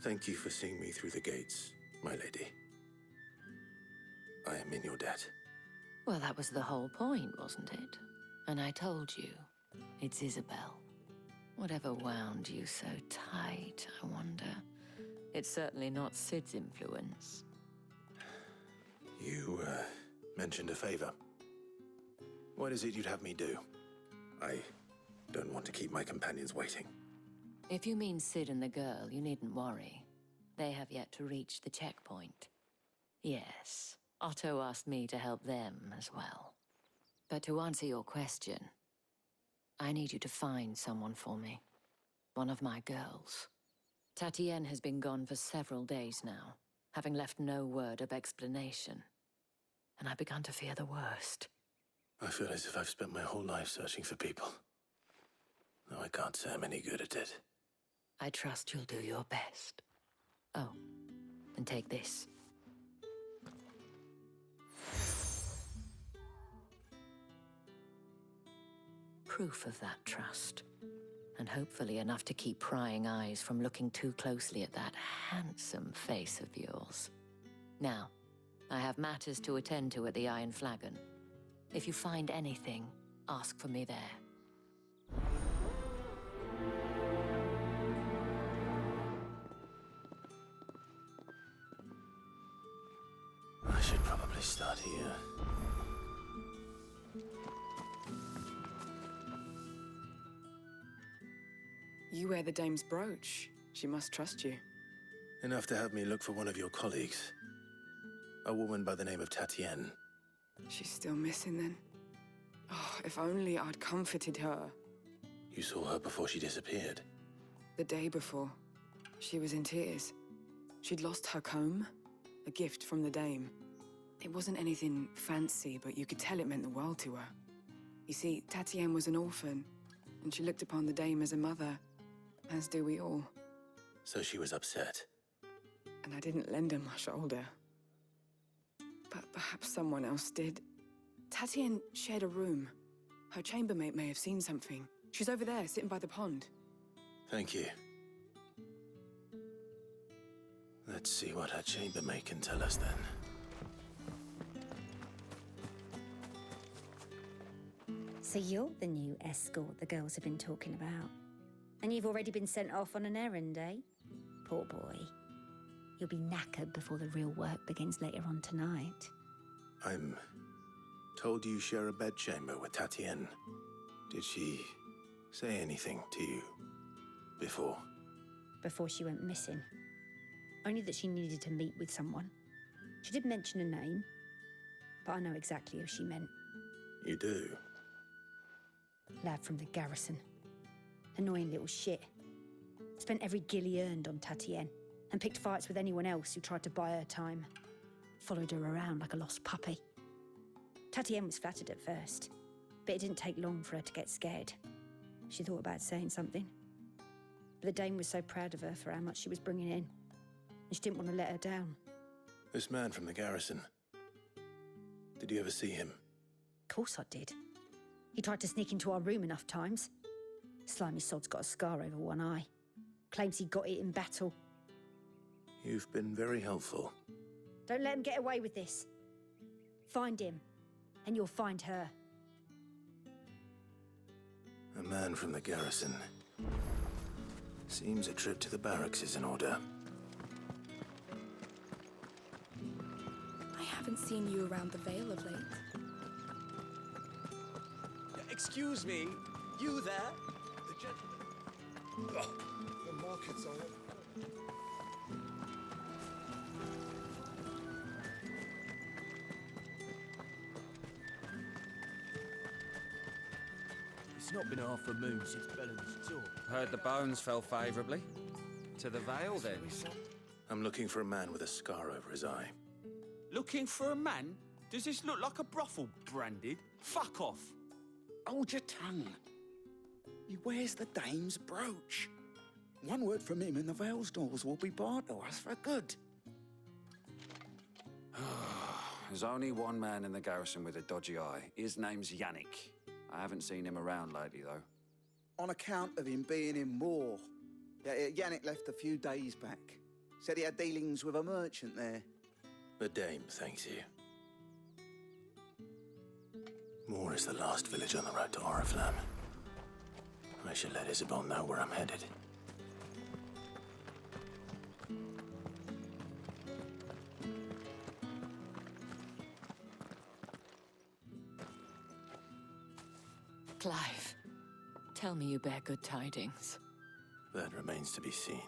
Thank you for seeing me through the gates, my lady. I am in your debt. Well, that was the whole point, wasn't it? And I told you, it's Isabel. Whatever wound you so tight, I wonder. It's certainly not Sid's influence. You, mentioned a favor. What is it you'd have me do? I don't want to keep my companions waiting. If you mean Sid and the girl, you needn't worry. They have yet to reach the checkpoint. Yes, Otto asked me to help them as well. But to answer your question, I need you to find someone for me. One of my girls. Tatienne has been gone for several days now, having left no word of explanation. And I've begun to fear the worst. I feel as if I've spent my whole life searching for people. Though I can't say I'm any good at it. I trust you'll do your best. Oh, and take this. Proof of that trust. And hopefully enough to keep prying eyes from looking too closely at that handsome face of yours. Now, I have matters to attend to at the Iron Flagon. If you find anything, ask for me there. I should probably start here. You wear the dame's brooch. She must trust you. Enough to have me look for one of your colleagues. A woman by the name of Tatienne. She's still missing then. Oh, if only I'd comforted her. You saw her before she disappeared. The day before, she was in tears. She'd lost her comb, a gift from the dame. It wasn't anything fancy, but you could tell it meant the world to her. You see, Tatienne was an orphan, and she looked upon the dame as a mother, as do we all. So she was upset. And I didn't lend her my shoulder. But perhaps someone else did. Tatienne shared a room. Her chambermaid may have seen something. She's over there, sitting by the pond. Thank you. Let's see what her chambermaid can tell us then. So you're the new escort the girls have been talking about. And you've already been sent off on an errand, eh? Poor boy. You'll be knackered before the real work begins later on tonight. I'm told you share a bedchamber with Tatienne. Did she say anything to you before? Before she went missing. Only that she needed to meet with someone. She did mention a name, but I know exactly who she meant. You do? Lad from the garrison. Annoying little shit. Spent every guil he earned on Tatienne and picked fights with anyone else who tried to buy her time. Followed her around like a lost puppy. Tatienne was flattered at first, but it didn't take long for her to get scared. She thought about saying something. But the dame was so proud of her for how much she was bringing in, and she didn't want to let her down. This man from the garrison. Did you ever see him? Of course I did. He tried to sneak into our room enough times. Slimy sod's got a scar over one eye. Claims he got it in battle. You've been very helpful. Don't let him get away with this. Find him, and you'll find her. A man from the garrison. Seems a trip to the barracks is in order. I haven't seen you around the Vale of late. Excuse me, you there? The gentleman. The markets are... It's not been half a moon since Bellen's tour. Heard the bones fell favourably. To the Vale, then? I'm looking for a man with a scar over his eye. Looking for a man? Does this look like a brothel branded? Fuck off! Hold your tongue. He wears the dame's brooch. One word from him and the Vale's doors will be barred to us for good. There's only one man in the garrison with a dodgy eye. His name's Yannick. I haven't seen him around lately, though. On account of him being in war. Yannick left a few days back. Said he had dealings with a merchant there. The dame thanks you. Moor is the last village on the road to Oriflamme. I should let Isabel know where I'm headed. Clive, tell me you bear good tidings. That remains to be seen.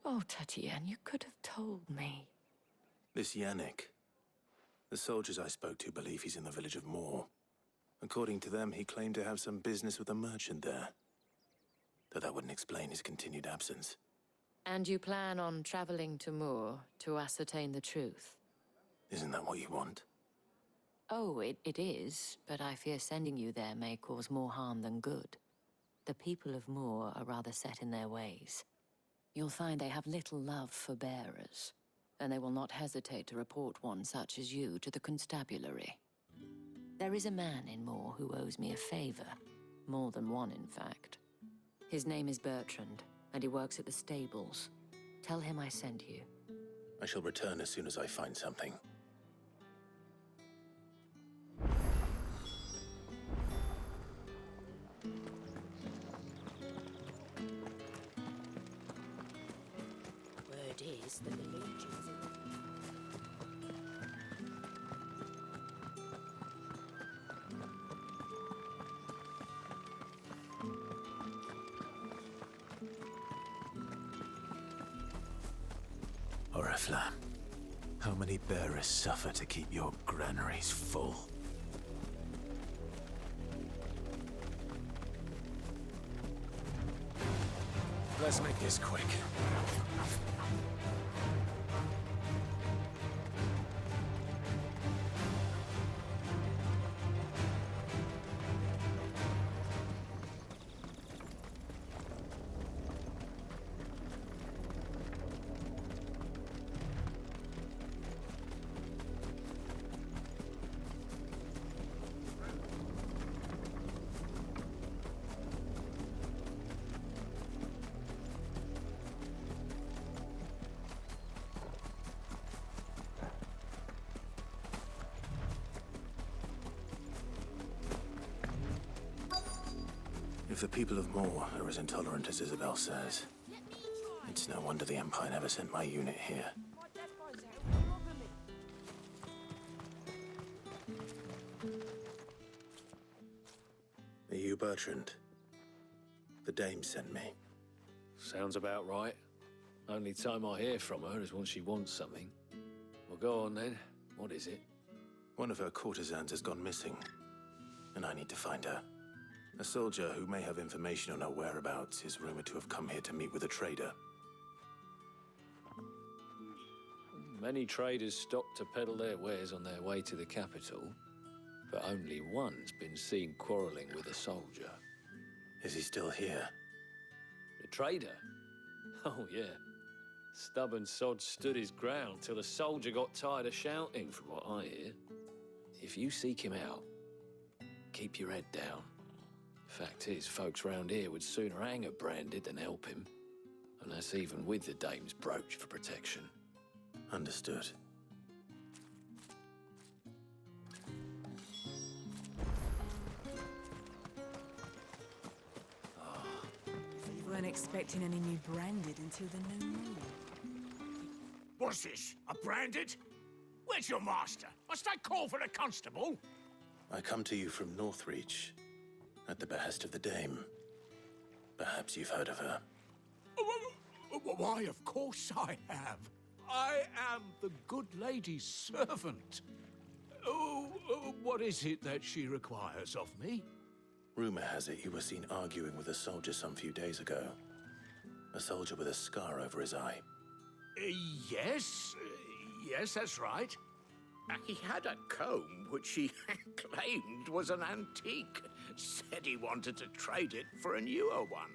Oh, Tatienne, you could have told me. This Yannick. The soldiers I spoke to believe he's in the village of Moor. According to them, he claimed to have some business with a merchant there. Though that wouldn't explain his continued absence. And you plan on traveling to Moor to ascertain the truth? Isn't that what you want? Oh, it is, but I fear sending you there may cause more harm than good. The people of Moor are rather set in their ways. You'll find they have little love for bearers, and they will not hesitate to report one such as you to the constabulary. There is a man in Moor who owes me a favor. More than one, in fact. His name is Bertrand, and he works at the stables. Tell him I sent you. I shall return as soon as I find something. Word is that the Legion's Oriflamme, how many bearers suffer to keep your granaries full? Let's make this quick. If the people of Moor are as intolerant as Isabel says, it's no wonder the Empire never sent my unit here. Are you Bertrand? The dame sent me. Sounds about right. Only time I hear from her is when she wants something. Well, go on then. What is it? One of her courtesans has gone missing, and I need to find her. A soldier who may have information on her whereabouts is rumored to have come here to meet with a trader. Many traders stop to peddle their wares on their way to the capital, but only one's been seen quarreling with a soldier. Is he still here? The trader? Oh, yeah. Stubborn sod stood his ground till the soldier got tired of shouting, from what I hear. If you seek him out, keep your head down. Fact is, folks round here would sooner hang a branded than help him. And that's even with the dame's brooch for protection. Understood. You weren't expecting any new branded until the new moon. What's this? A branded? Where's your master? Must I call for the constable? I come to you from Northreach, at the behest of the dame. Perhaps you've heard of her. Why, of course I have. I am the good lady's servant. What is it that she requires of me? Rumor has it you were seen arguing with a soldier some few days ago. A soldier with a scar over his eye. Yes, that's right. He had a comb which he claimed was an antique. Said he wanted to trade it for a newer one.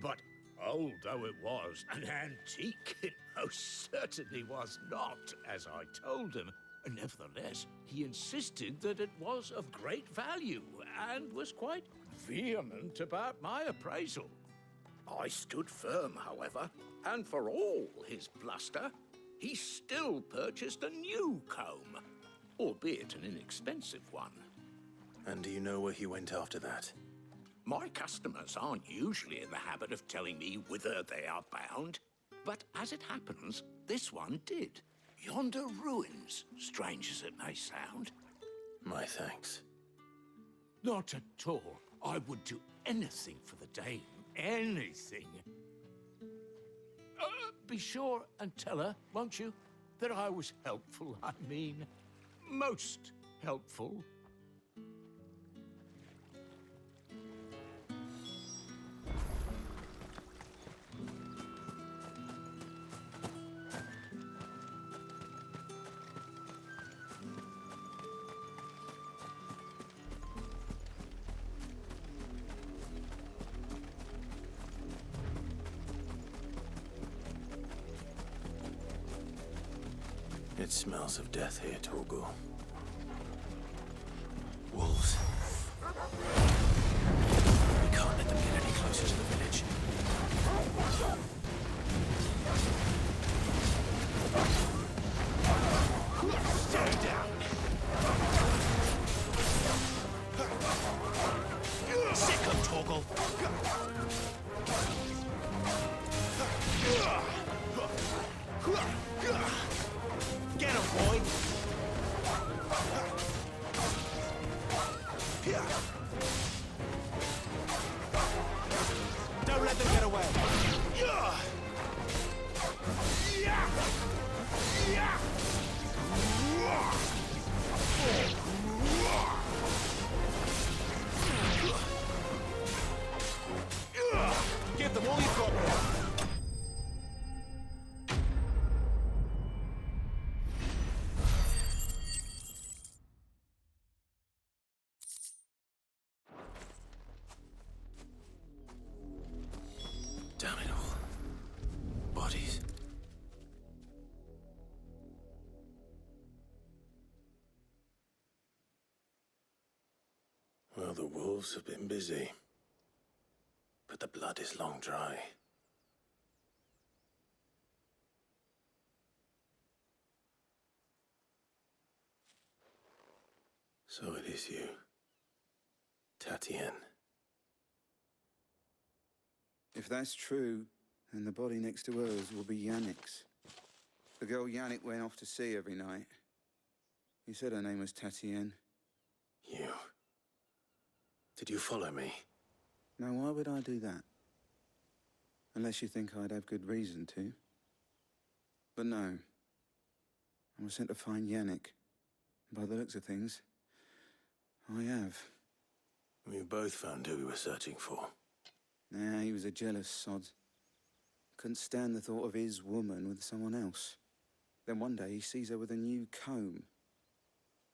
But old though it was, an antique, it most certainly was not, as I told him. Nevertheless, he insisted that it was of great value and was quite vehement about my appraisal. I stood firm, however, and for all his bluster, he still purchased a new comb, albeit an inexpensive one. And do you know where he went after that? My customers aren't usually in the habit of telling me whither they are bound, but as it happens, this one did. Yonder ruins, strange as it may sound. My thanks. Not at all. I would do anything for the dame. Anything. Be sure and tell her, won't you, that I was helpful. I mean, most helpful. It smells of death here, Torgal. Wolves. We can't let them get any closer to the village. Stay down! Sick of Torgal! Get him, boy! Don't let them get away! Give them all you've got there! Damn it all. Bodies. Well, the wolves have been busy. But the blood is long dry. So it is you, Tatienne. If that's true, then the body next to hers will be Yannick's. The girl Yannick went off to see every night. He said her name was Tatienne. You. Did you follow me? Now, why would I do that? Unless you think I'd have good reason to. But no. I was sent to find Yannick. By the looks of things, I have. We both found who we were searching for. Nah, he was a jealous sod. Couldn't stand the thought of his woman with someone else. Then one day he sees her with a new comb.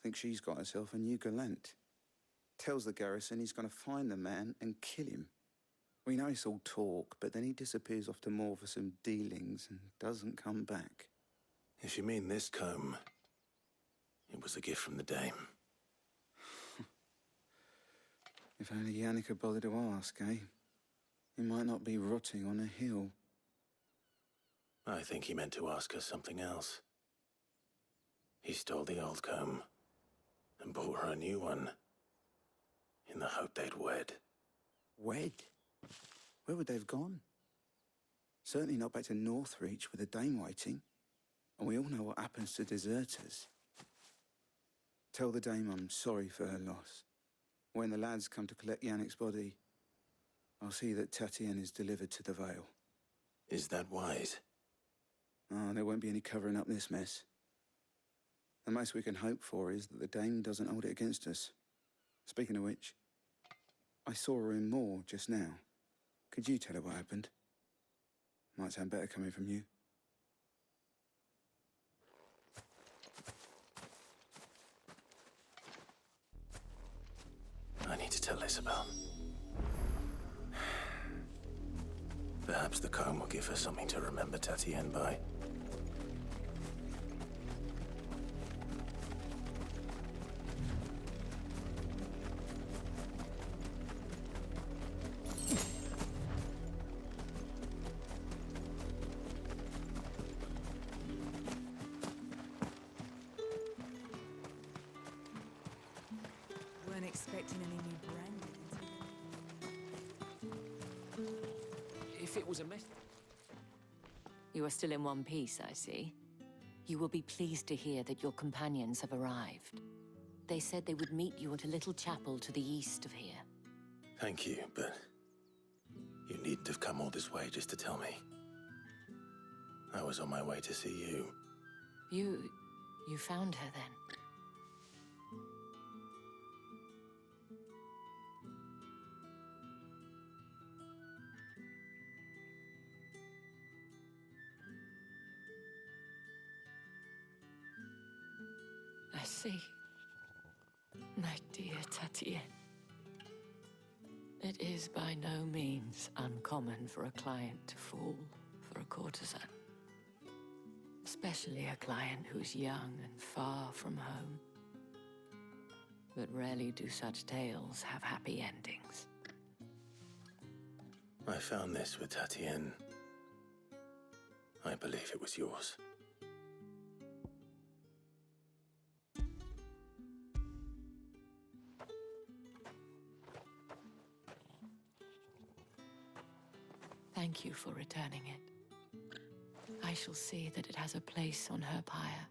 Thinks she's got herself a new gallant. Tells the garrison he's going to find the man and kill him. We know it's all talk, but then he disappears off to Moor for some dealings and doesn't come back. If you mean this comb, it was a gift from the dame. If only Yannick had bothered to ask, eh? He might not be rotting on a hill. I think he meant to ask her something else. He stole the old comb and bought her a new one in the hope they'd wed. Wed? Where would they have gone? Certainly not back to Northreach with a dame waiting. And we all know what happens to deserters. Tell the dame I'm sorry for her loss. When the lads come to collect Yannick's body, I'll see that Tatienne is delivered to the Vale. Is that wise? Oh, there won't be any covering up this mess. The most we can hope for is that the dame doesn't hold it against us. Speaking of which, I saw her in Moor just now. Could you tell her what happened? Might sound better coming from you. I need to tell Isabel. Perhaps the comb will give her something to remember Tatienne by. if it was a mess... You are still in one piece, I see. You will be pleased to hear that your companions have arrived. They said they would meet you at a little chapel to the east of here. Thank you, but you needn't have come all this way just to tell me. I was on my way to see you. You found her then? I see. My dear Tatienne. It is by no means uncommon for a client to fall for a courtesan. Especially a client who's young and far from home. But rarely do such tales have happy endings. I found this with Tatienne. I believe it was yours. Thank you for returning it. I shall see that it has a place on her pyre.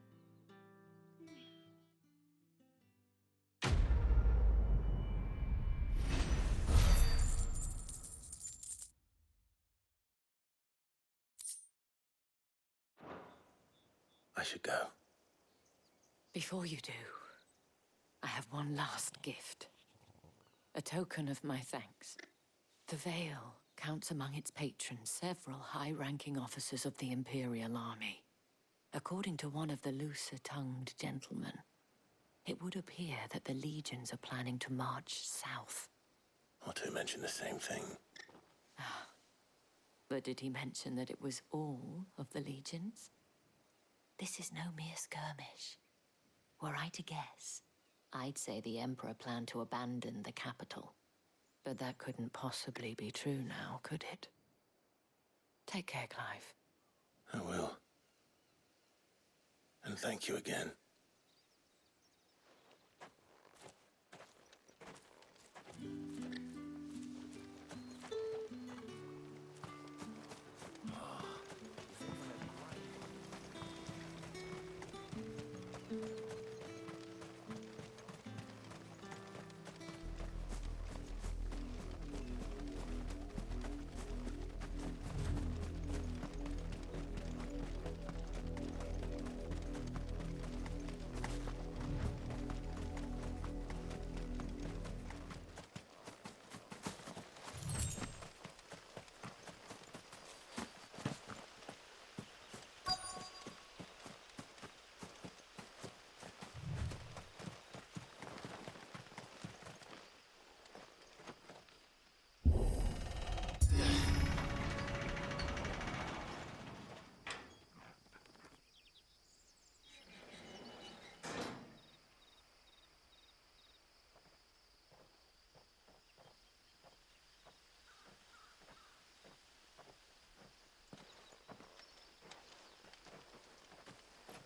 I should go. Before you do, I have one last gift. A token of my thanks. The Veil counts among its patrons several high-ranking officers of the Imperial Army. According to one of the looser-tongued gentlemen, it would appear that the legions are planning to march south. Otto mentioned the same thing. But did he mention that it was all of the legions? This is no mere skirmish. Were I to guess, I'd say the Emperor planned to abandon the capital. But that couldn't possibly be true now, could it? Take care, Clive. I will. And thank you again.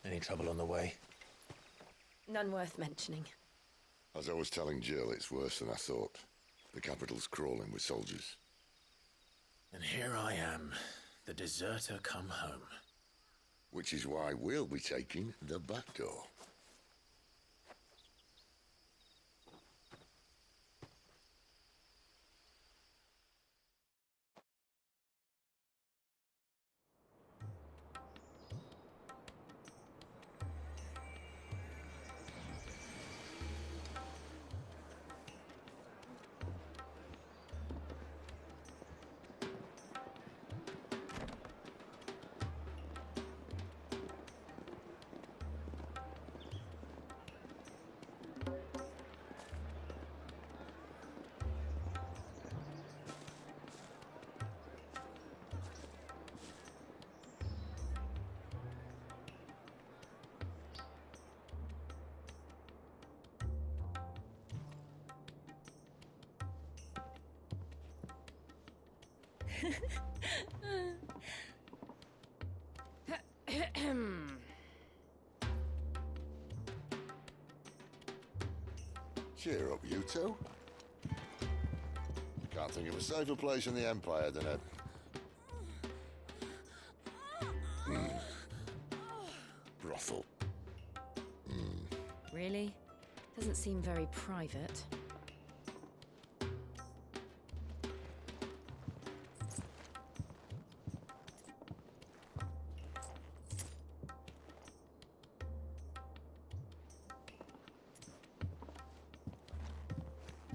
Any trouble on the way? None worth mentioning. As I was telling Jill, it's worse than I thought. The capital's crawling with soldiers. And here I am, the deserter come home. Which is why we'll be taking the back door. Cheer up, you two. Can't think of a safer place in the Empire than brothel. Really? Doesn't seem very private.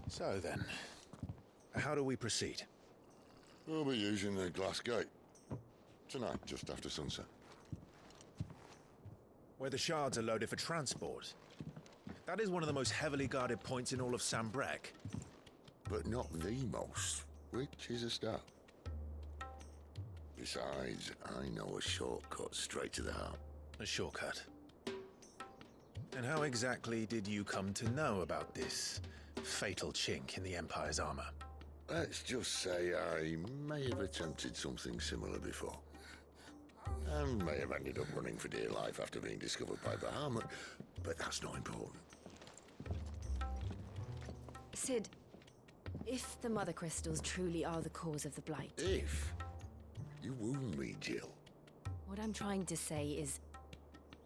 So then, how do we proceed? We'll be using the glass gate. Tonight, just after sunset. Where the shards are loaded for transport. That is one of the most heavily guarded points in all of Sambrek. But not the most, which is a start. Besides, I know a shortcut straight to the heart. A shortcut. And how exactly did you come to know about this fatal chink in the Empire's armor? Let's just say I may have attempted something similar before. And may have ended up running for dear life after being discovered by Bahamut, but that's not important. Sid, if the Mother Crystals truly are the cause of the Blight... If? You wound me, Jill. What I'm trying to say is,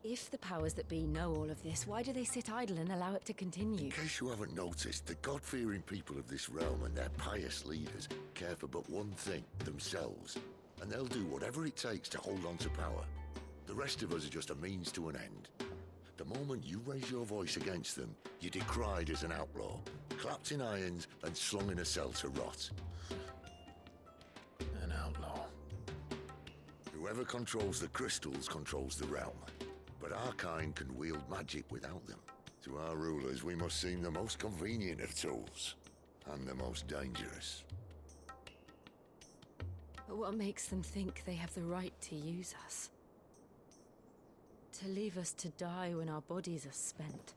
if the powers that be know all of this, why do they sit idle and allow it to continue? In case you haven't noticed, the God-fearing people of this realm and their pious leaders care for but one thing, themselves. And they'll do whatever it takes to hold on to power. The rest of us are just a means to an end. The moment you raise your voice against them, you're decried as an outlaw, clapped in irons and slung in a cell to rot. An outlaw. Whoever controls the crystals controls the realm. But our kind can wield magic without them. To our rulers, we must seem the most convenient of tools. And the most dangerous. But what makes them think they have the right to use us? To leave us to die when our bodies are spent?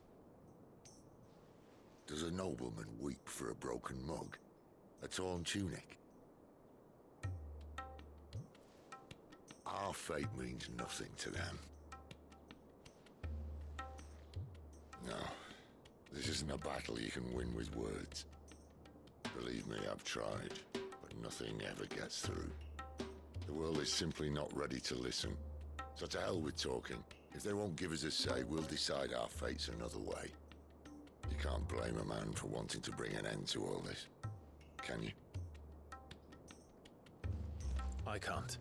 Does a nobleman weep for a broken mug? A torn tunic? Our fate means nothing to them. No, this isn't a battle you can win with words. Believe me, I've tried, but nothing ever gets through. The world is simply not ready to listen. So to hell with talking. If they won't give us a say, we'll decide our fates another way. You can't blame a man for wanting to bring an end to all this, can you? I can't.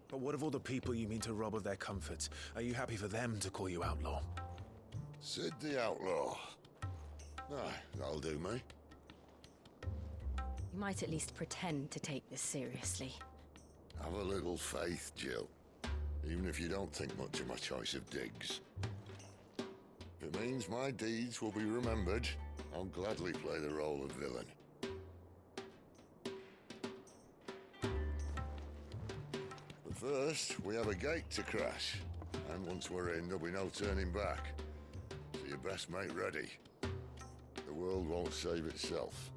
But what of all the people you mean to rob of their comforts? Are you happy for them to call you outlaw? Sid the Outlaw. Aye, that'll do me. You might at least pretend to take this seriously. Have a little faith, Jill. Even if you don't think much of my choice of digs. If it means my deeds will be remembered, I'll gladly play the role of villain. But first, we have a gate to crash. And once we're in, there'll be no turning back. So you best make ready. The world won't save itself.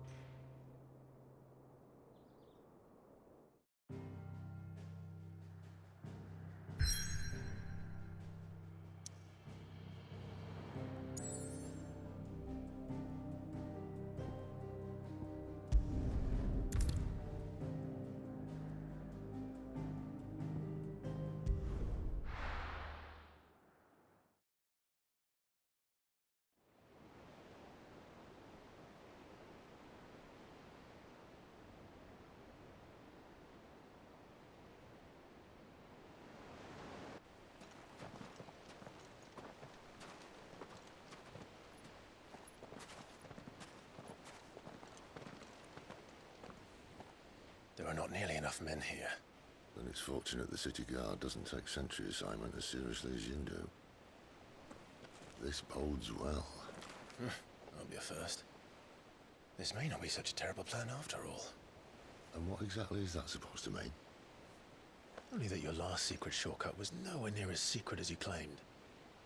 There are not nearly enough men here. Then it's fortunate the city guard doesn't take sentry assignment as seriously as you do. This bodes well. That'll be a first. This may not be such a terrible plan after all. And what exactly is that supposed to mean? Only that your last secret shortcut was nowhere near as secret as you claimed.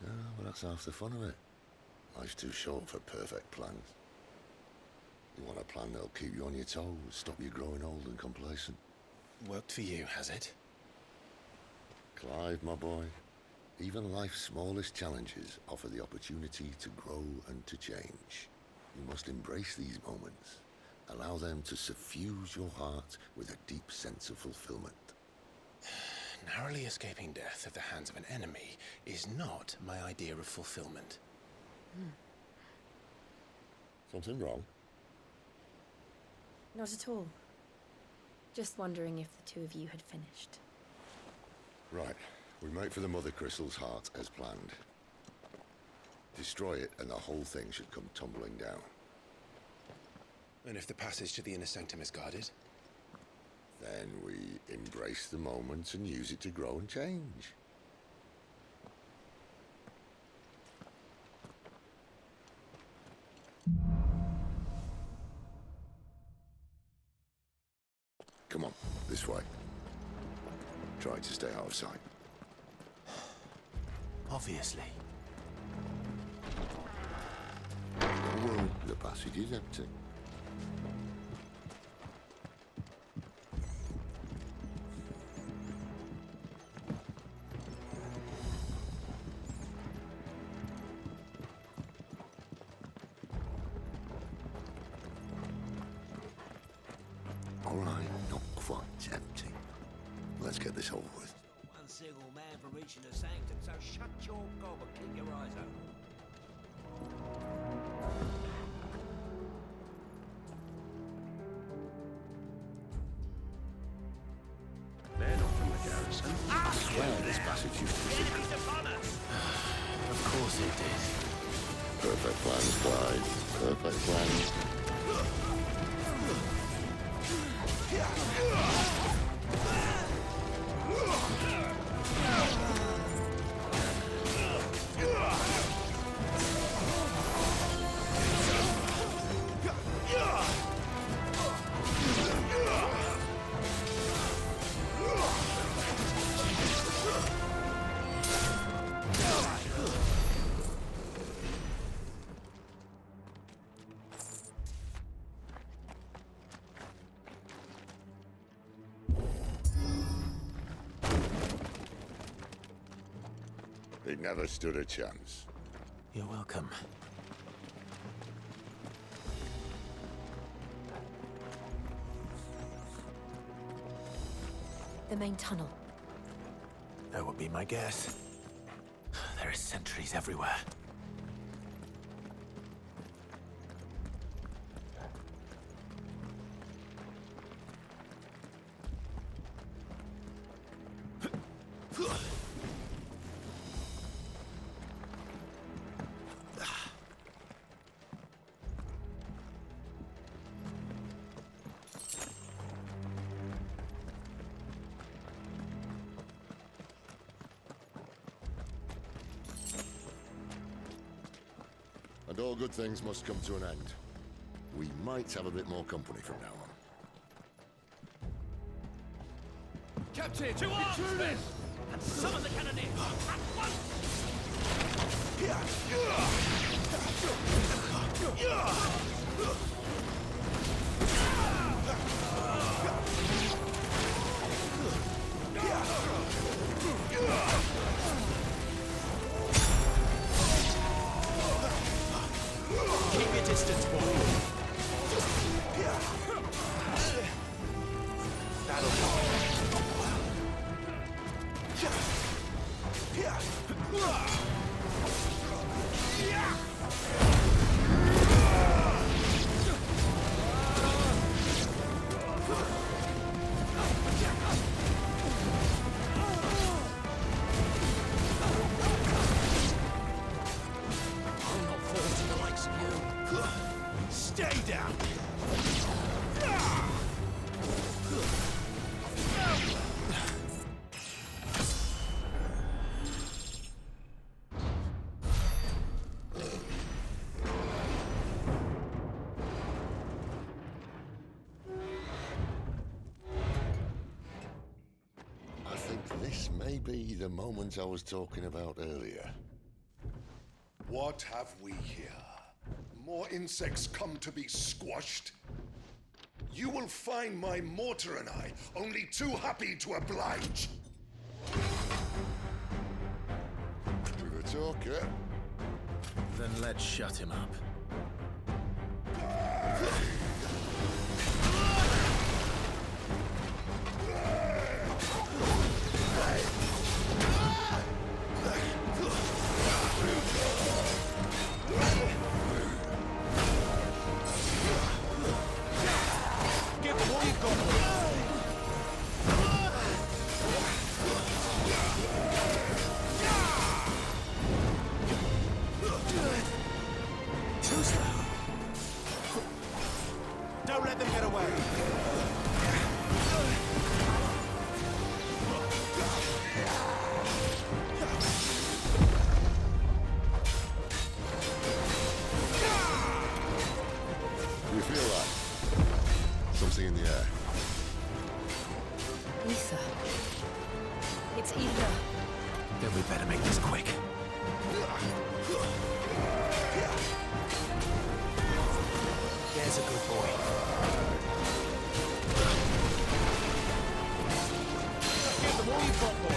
Yeah, well, that's half the fun of it. Life's too short for perfect plans. You want a plan that'll keep you on your toes, stop you growing old and complacent. Worked for you, has it? Clive, my boy, even life's smallest challenges offer the opportunity to grow and to change. You must embrace these moments. Allow them to suffuse your heart with a deep sense of fulfillment. narrowly escaping death at the hands of an enemy is not my idea of fulfillment. Something wrong? Not at all. Just wondering if the two of you had finished. Right. We make for the Mother Crystal's heart as planned. Destroy it and the whole thing should come tumbling down. And if the passage to the inner sanctum is guarded? Then we embrace the moment and use it to grow and change. Come on, this way. Try to stay out of sight. Obviously. Don't worry, the passage is empty. All right, not quite empty. Let's get this over with. One single man for reaching the sanctum, so shut your gob and keep your eyes open. They're not from the garrison. I swear this passage used to be secret. Of course it did. Perfect plans, Clyde. Perfect plans. They never stood a chance. You're welcome. The main tunnel. That would be my guess. There are sentries everywhere. And all good things must come to an end. We might have a bit more company from now on. Captain, to arms, men! And summon the cannoneers at once! Keep your distance, boy. That'll help. This may be the moment I was talking about earlier. What have we here? More insects come to be squashed? You will find my mortar and I only too happy to oblige. With a talker. Then let's shut him up. Hey! Better make this quick. There's a good boy. Give them all you've got, boy.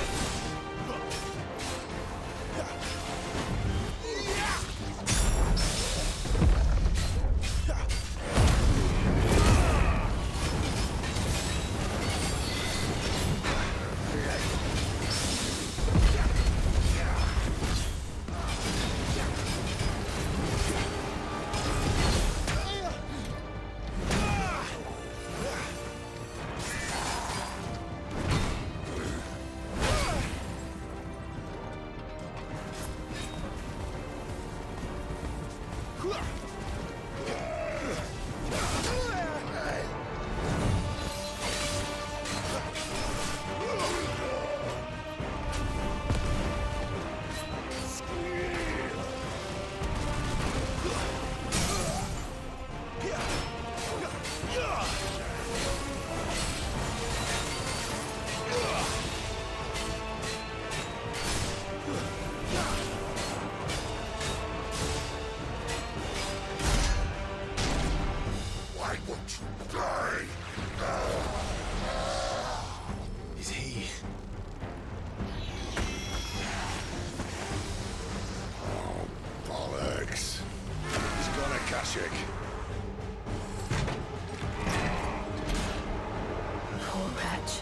Poor wretch.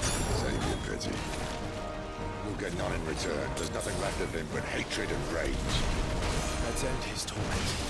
Save your pity. You'll get none in return. There's nothing left of him but hatred and rage. Let's end his torment.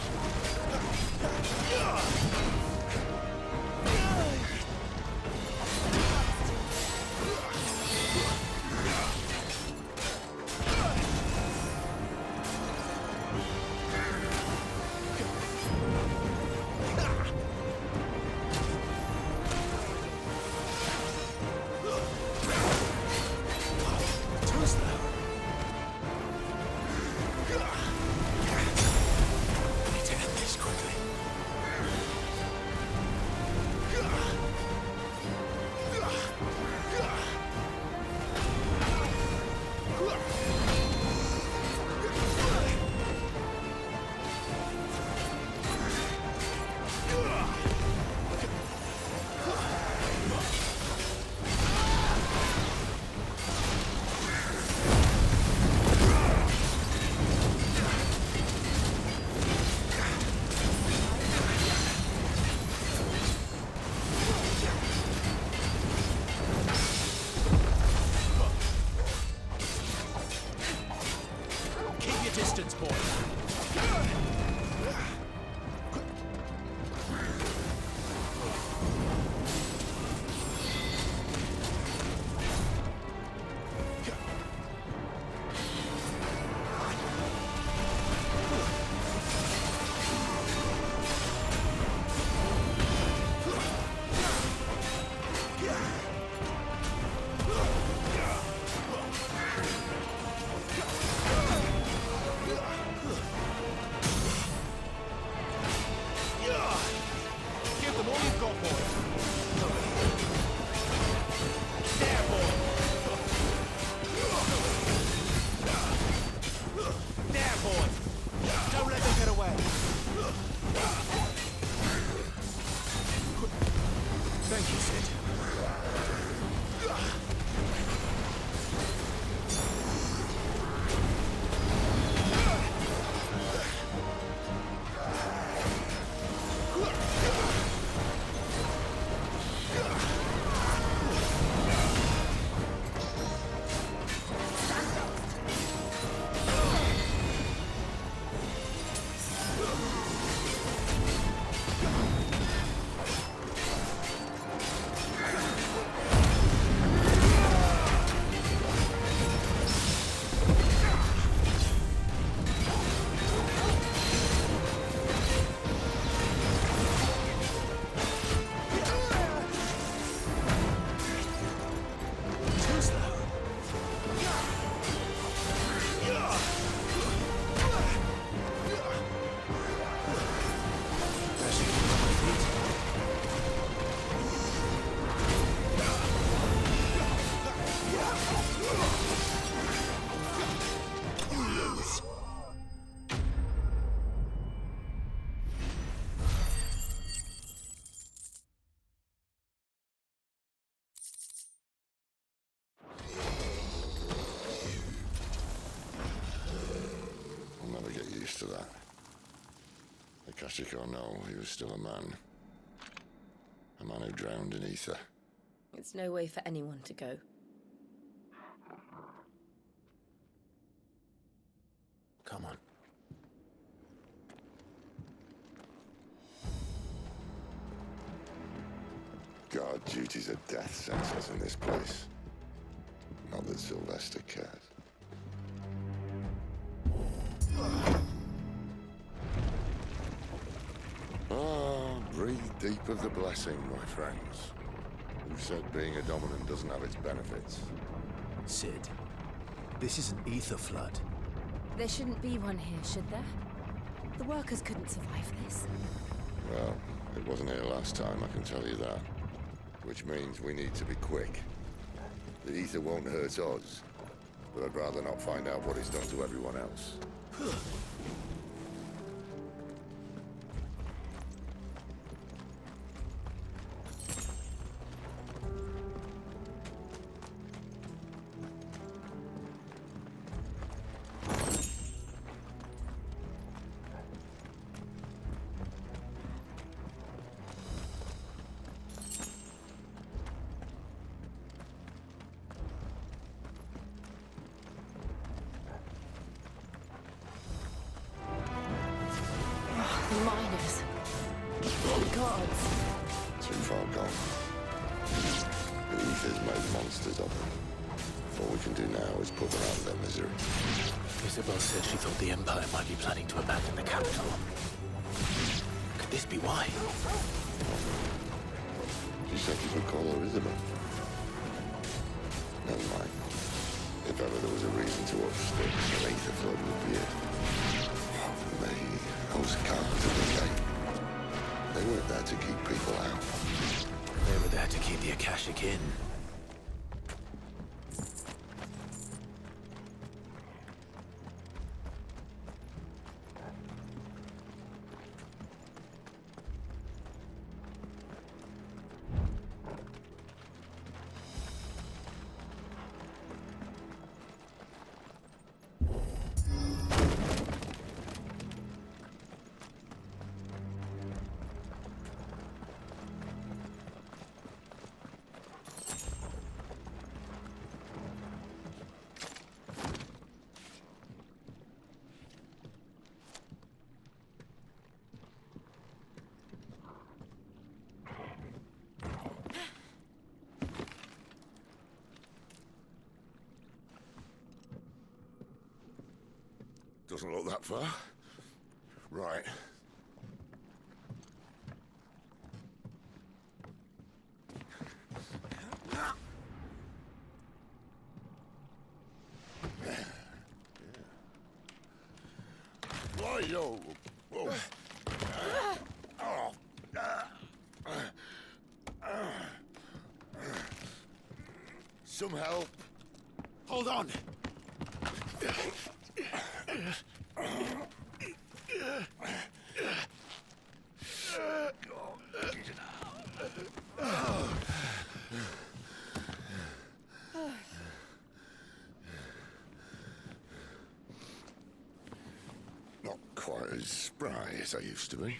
Tragic or no, he was still a man. A man who drowned in ether. It's no way for anyone to go. Come on. Guard duty's a death sentence in this place. Not that Sylvester cares. Ah, breathe deep of the blessing, my friends. Who said being a dominant doesn't have its benefits? Sid, this is an ether flood. There shouldn't be one here, should there? The workers couldn't survive this. Well, it wasn't here last time, I can tell you that. Which means we need to be quick. The ether won't hurt us, but I'd rather not find out what it's done to everyone else. The miners. The gods. Too far gone. The ether's made monsters of them. All we can do now is put them out of their misery. Isabel said she thought the Empire might be planning to abandon the capital. Could this be why? She said you could call her Isabel. Never mind. If ever there was a reason to up sticks, an ether flood would be it. Me, those guards at the gate. They weren't there to keep people out. They were there to keep the Akashic in. Doesn't look that far. Right. Why, yo? Whoa. Some help. Hold on! Not quite as spry as I used to be.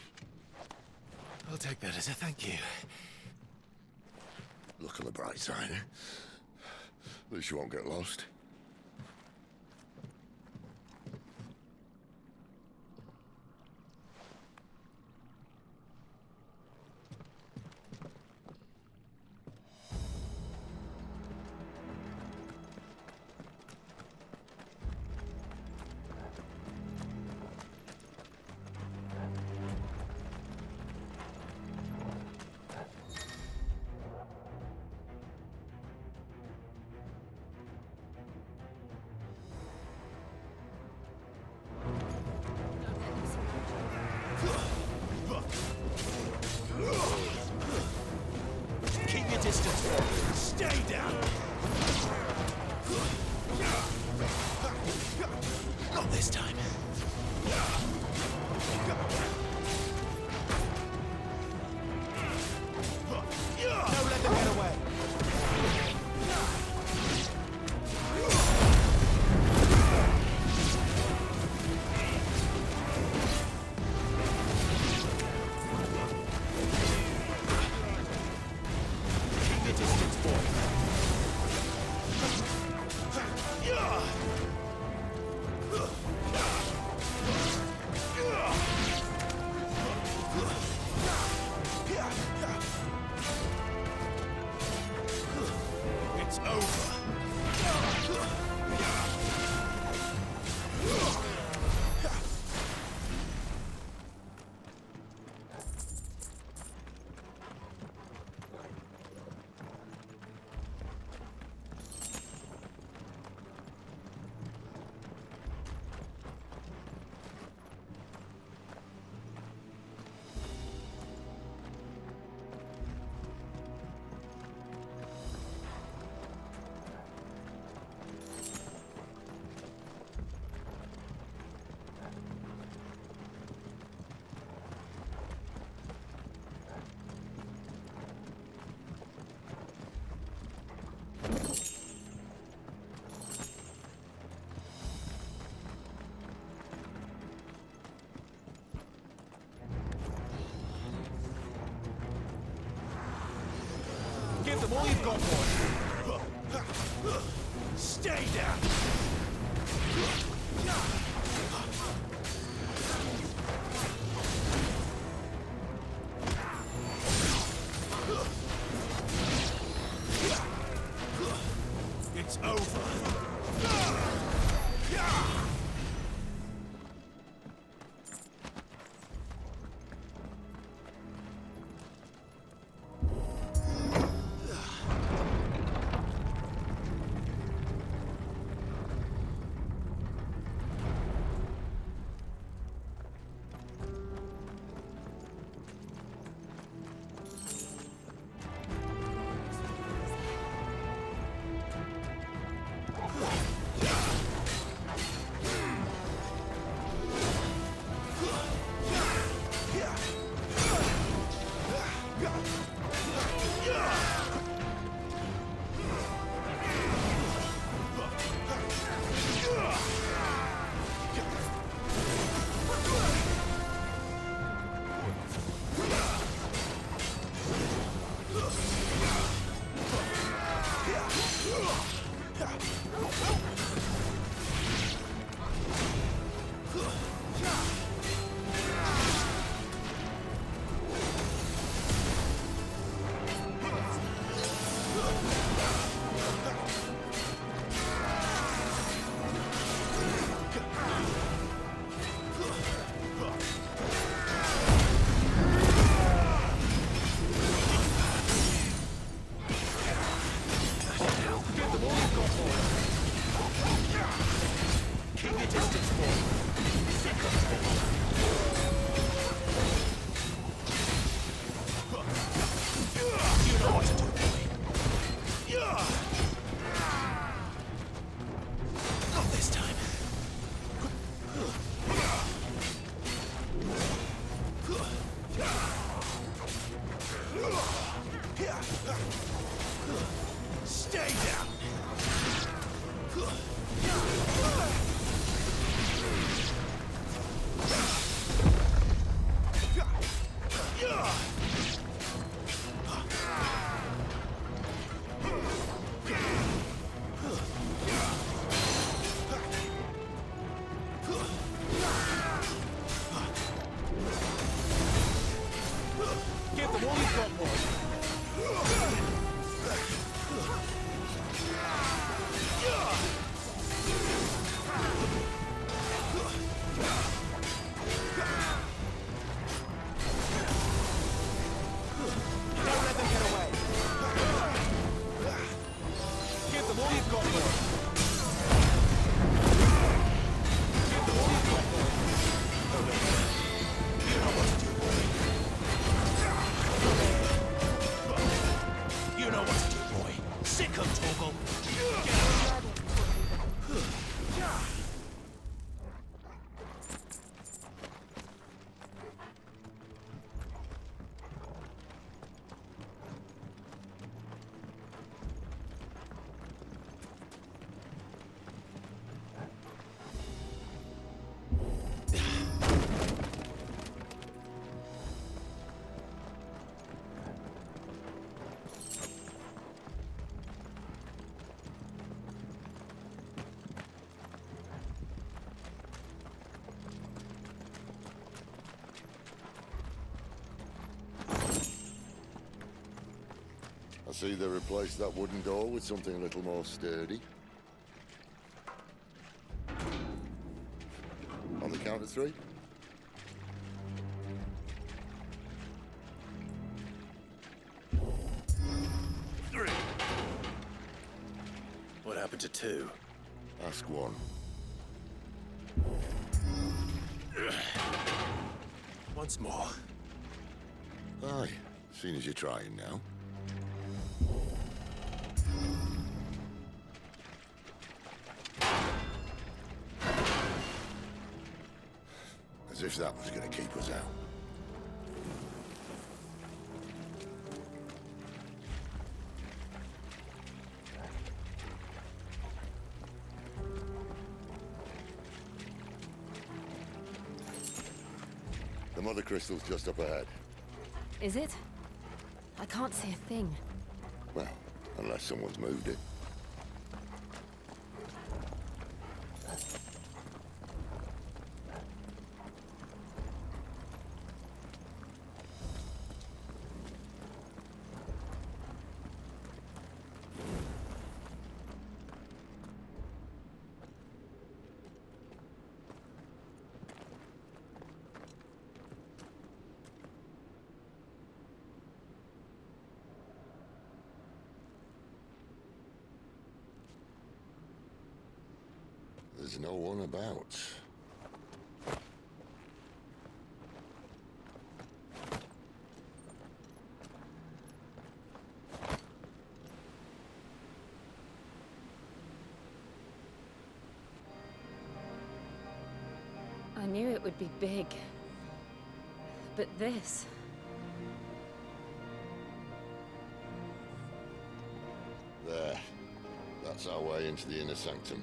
I'll take that as a thank you. Look on the bright side, eh? At least you won't get lost. them all you've got, boy. Stay down. It's over. I see they replaced that wooden door with something a little more sturdy. On the count of three. Three. What happened to two? Ask one. Once more. Aye, seeing as you're trying now. As if that was going to keep us out. The mother crystal's just up ahead. Is it? I can't see a thing. Well, unless someone's moved it. There's no one about. I knew it would be big. But this... There. That's our way into the inner sanctum.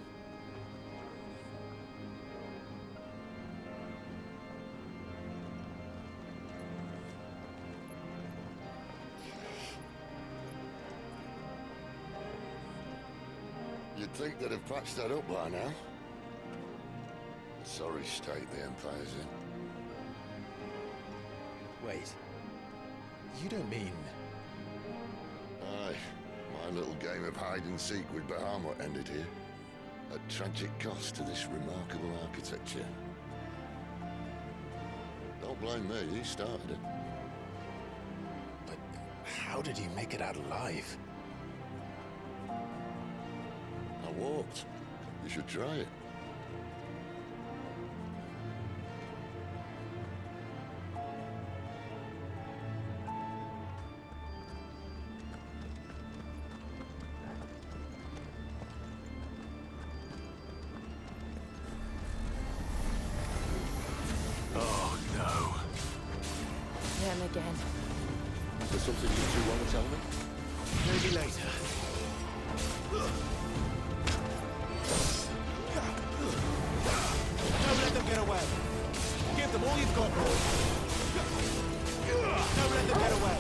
You'd think they'd have patched that up by now. Sorry state the Empire's in. Wait. You don't mean... Aye. My little game of hide-and-seek with Bahamut ended here. At tragic cost to this remarkable architecture. Don't blame me, he started it. But how did he make it out alive? I walked. You should try it. Oh, no. Them again. Is there something you two want to tell me? Maybe later. Don't let them get away. Give them all you've got, boy. Don't let them get away.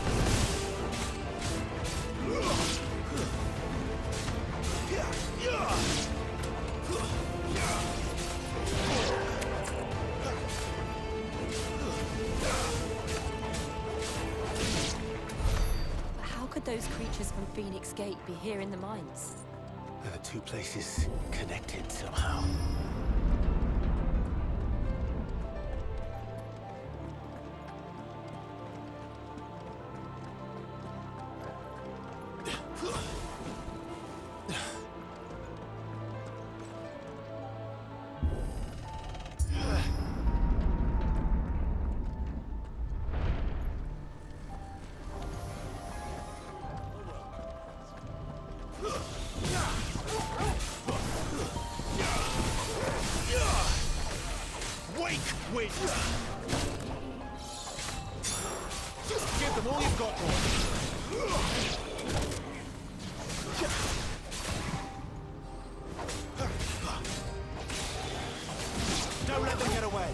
How could those creatures from Phoenix Gate be here in the mines? Are the two places connected somehow? Give them all you've got, boy. Don't let them get away.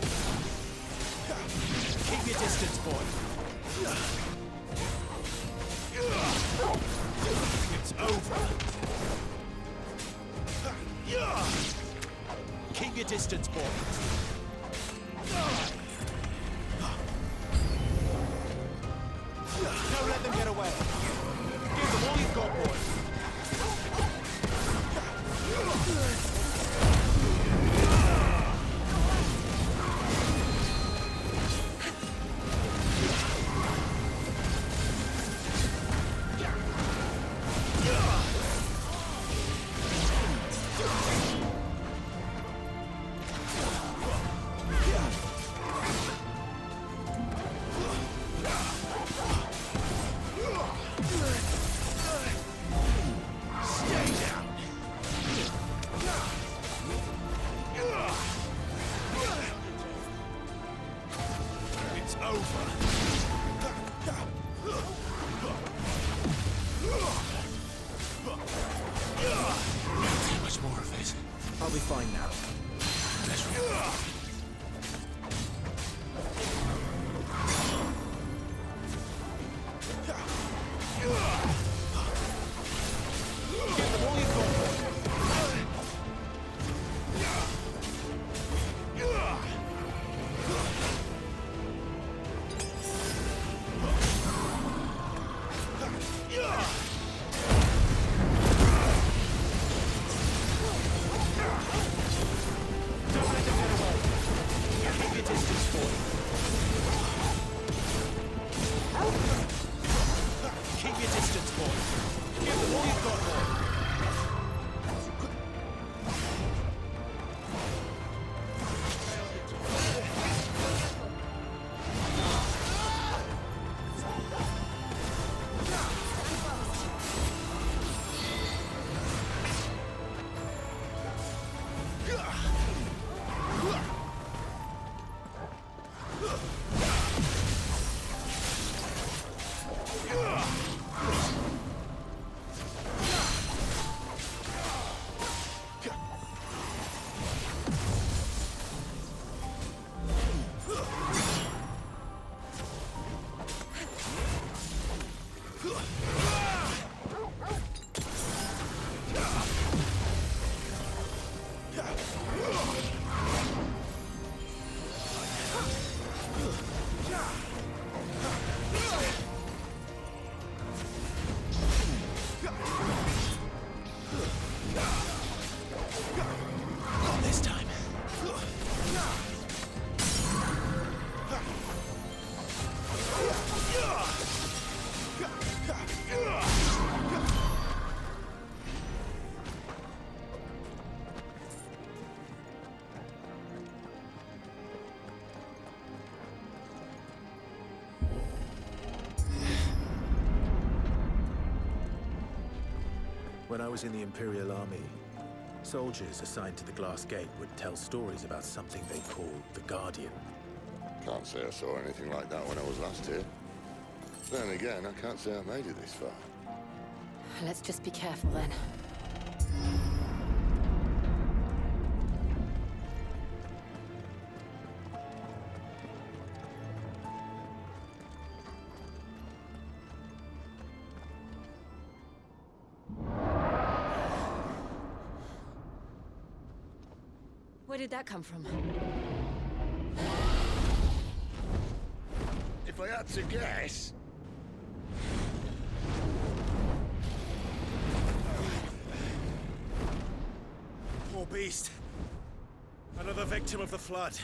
Keep your distance, boy. It's over. Keep your distance, boy. Don't let them get away. Give them all you've got, boy. I'll be fine now. Let's When I was in the Imperial Army, soldiers assigned to the Glass Gate would tell stories about something they called the Guardian. Can't say I saw anything like that when I was last here. Then again, I can't say I made it this far. Let's just be careful then. Where did that come from? If I had to guess... Poor beast. Another victim of the flood.